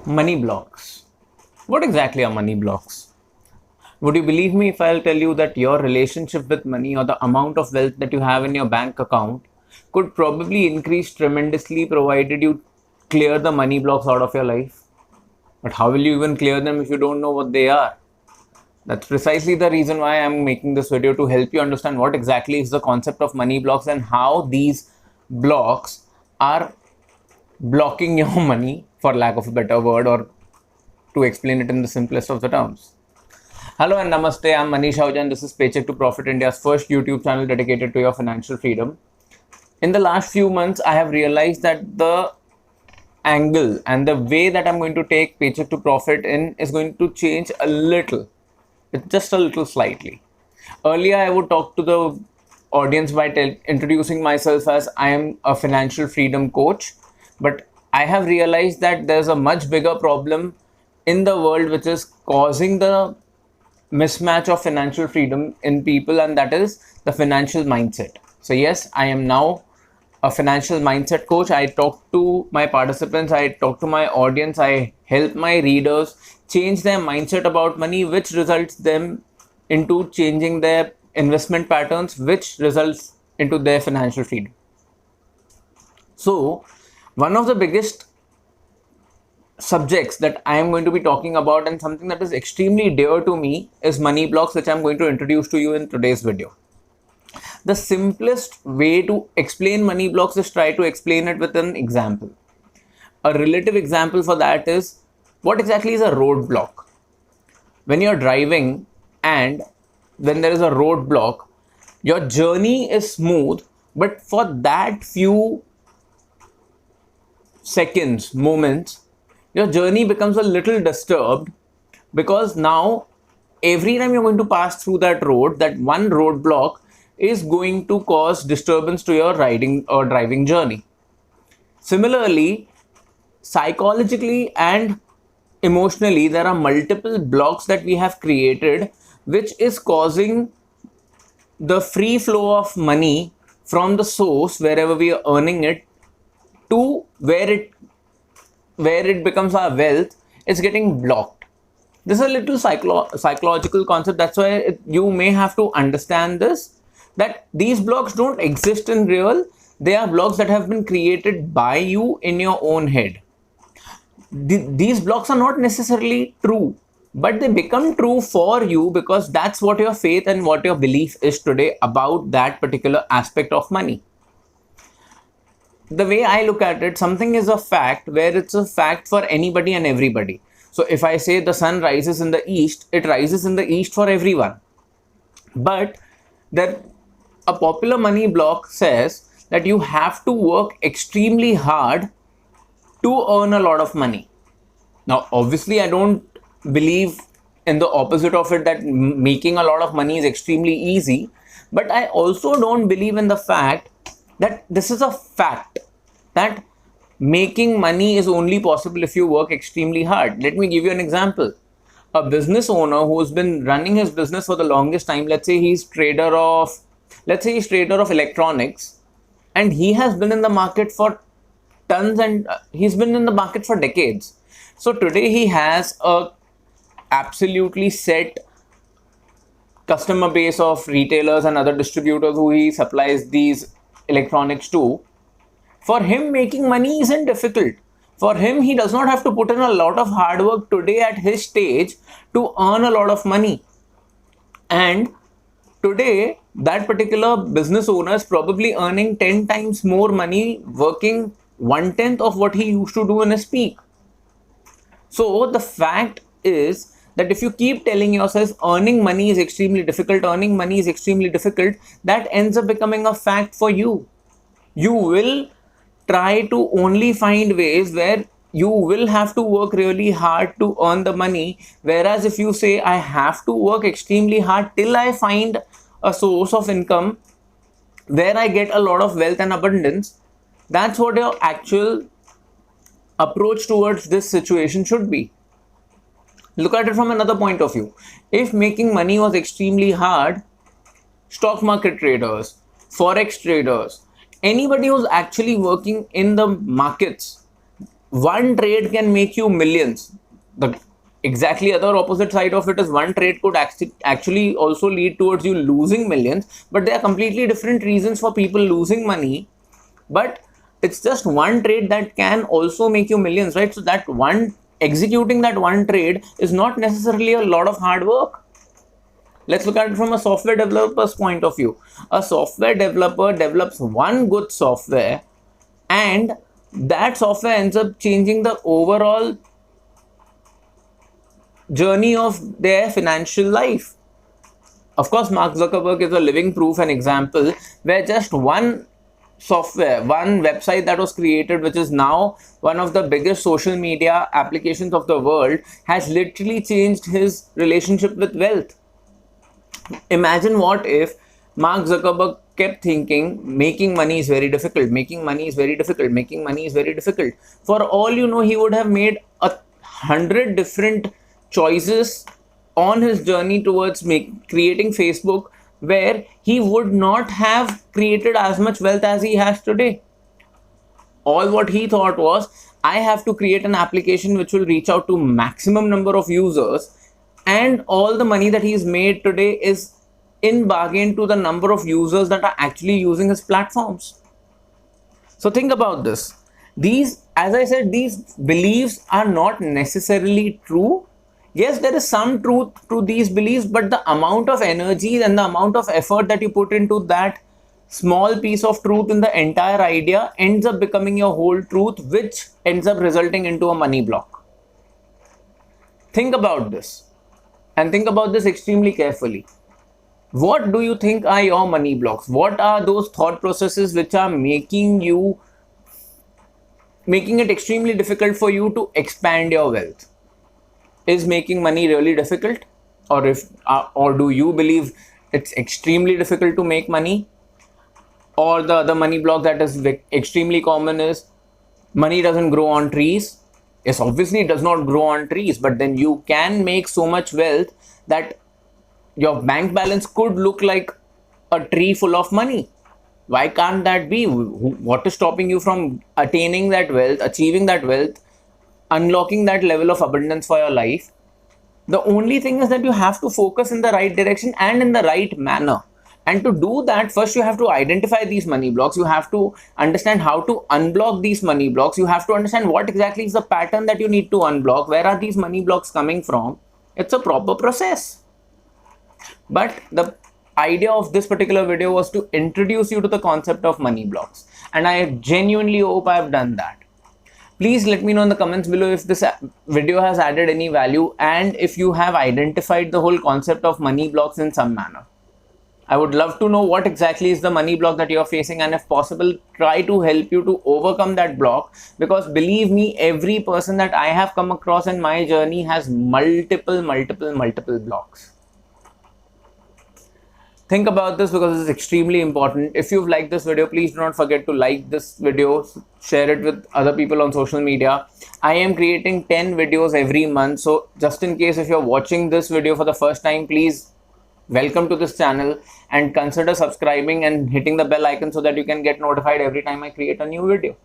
Money blocks. What exactly are money blocks? Would you believe me if I'll tell you that your relationship with money or the amount of wealth that you have in your bank account could probably increase tremendously provided you clear the money blocks out of your life? But how will you even clear them if you don't know what they are? That's precisely the reason why I'm making this video, to help you understand what exactly is the concept of money blocks and how these blocks are blocking your money, for lack of a better word, or to explain it in the simplest of the terms. Hello and namaste, I'm Manish Ahuja and this is Paycheck to Profit, India's first YouTube channel dedicated to your financial freedom. In the last few months, I have realized that the angle and the way that I'm going to take Paycheck to Profit in is going to change a little, just a little slightly. Earlier, I would talk to the audience by introducing myself as I am a financial freedom coach, but I have realized that there's a much bigger problem in the world which is causing the mismatch of financial freedom in people, and that is the financial mindset. So yes, I am now a financial mindset coach. I talk to my participants, I talk to my audience, I help my readers change their mindset about money, which results them into changing their investment patterns, which results into their financial freedom. So one of the biggest subjects that I am going to be talking about, and something that is extremely dear to me, is money blocks, which I'm going to introduce to you in today's video. The simplest way to explain money blocks is try to explain it with an example. A relative example for that is, what exactly is a roadblock? When you're driving and when there is a roadblock, your journey is smooth, but for that few seconds, moments, your journey becomes a little disturbed, because now every time you're going to pass through that road, that one roadblock is going to cause disturbance to your riding or driving journey. Similarly, psychologically and emotionally, there are multiple blocks that we have created, which is causing the free flow of money from the source, wherever we are earning it, to where it becomes our wealth, is getting blocked. This is a little psychological concept. That's why you may have to understand this, that these blocks don't exist in real. They are blocks that have been created by you in your own head. These blocks are not necessarily true, but they become true for you because that's what your faith and what your belief is today about that particular aspect of money. The way I look at it, something is a fact where it's a fact for anybody and everybody. So if I say the sun rises in the east, it rises in the east for everyone. But there, a popular money block says that you have to work extremely hard to earn a lot of money. Now, obviously, I don't believe in the opposite of it, that making a lot of money is extremely easy. But I also don't believe in the fact that this is a fact, that making money is only possible if you work extremely hard. Let me give you an example. A business owner who's been running his business for the longest time, let's say he's trader of electronics, and he has been in the market for tons, and he's been in the market for decades. So today he has a absolutely set customer base of retailers and other distributors who he supplies these electronics to. For him, making money isn't difficult. For him, he does not have to put in a lot of hard work today at his stage to earn a lot of money. And today, that particular business owner is probably earning 10 times more money working 1/10 of what he used to do in his peak. So the fact is that if you keep telling yourself earning money is extremely difficult, that ends up becoming a fact for you. You will try to only find ways where you will have to work really hard to earn the money. Whereas if you say, I have to work extremely hard till I find a source of income where I get a lot of wealth and abundance, that's what your actual approach towards this situation should be. Look at it from another point of view. If making money was extremely hard, stock market traders, forex traders, anybody who's actually working in the markets, one trade can make you millions. The exactly other opposite side of it is one trade could actually also lead towards you losing millions, but there are completely different reasons for people losing money. But it's just one trade that can also make you millions, right? So that one, executing that one trade is not necessarily a lot of hard work. Let's look at it from a software developer's point of view. A software developer develops one good software, and that software ends up changing the overall journey of their financial life. Of course, Mark Zuckerberg is a living proof and example where just one software, one website that was created, which is now one of the biggest social media applications of the world, has literally changed his relationship with wealth. Imagine what if Mark Zuckerberg kept thinking making money is very difficult, making money is very difficult, making money is very difficult. For all you know, he would have made 100 different choices on his journey towards creating Facebook, where he would not have created as much wealth as he has today. All what he thought was, I have to create an application which will reach out to maximum number of users, and all the money that he's made today is in bargain to the number of users that are actually using his platforms. So think about this. These, as I said, these beliefs are not necessarily true. Yes, there is some truth to these beliefs, but the amount of energy and the amount of effort that you put into that small piece of truth in the entire idea ends up becoming your whole truth, which ends up resulting into a money block. Think about this, and think about this extremely carefully. What do you think are your money blocks? What are those thought processes which are making it extremely difficult for you to expand your wealth? Is making money really difficult, or do you believe it's extremely difficult to make money? Or the other money block that is extremely common is money doesn't grow on trees. Yes, obviously it does not grow on trees, but then you can make so much wealth that your bank balance could look like a tree full of money. Why can't that be? What is stopping you from attaining that wealth, achieving that wealth, unlocking that level of abundance for your life? The only thing is that you have to focus in the right direction and in the right manner. And to do that, first you have to identify these money blocks. You have to understand how to unblock these money blocks. You have to understand what exactly is the pattern that you need to unblock. Where are these money blocks coming from? It's a proper process. But the idea of this particular video was to introduce you to the concept of money blocks. And I genuinely hope I've done that. Please let me know in the comments below if this video has added any value and if you have identified the whole concept of money blocks in some manner. I would love to know what exactly is the money block that you're facing, and if possible, try to help you to overcome that block, because believe me, every person that I have come across in my journey has multiple blocks. Think about this because it's extremely important. If you've liked this video, please do not forget to like this video, share it with other people on social media. I am creating 10 videos every month. So just in case if you're watching this video for the first time, please welcome to this channel and consider subscribing and hitting the bell icon so that you can get notified every time I create a new video.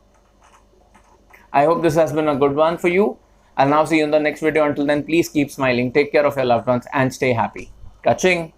I hope this has been a good one for you. I'll now see you in the next video. Until then, please keep smiling, take care of your loved ones and stay happy. Kaching.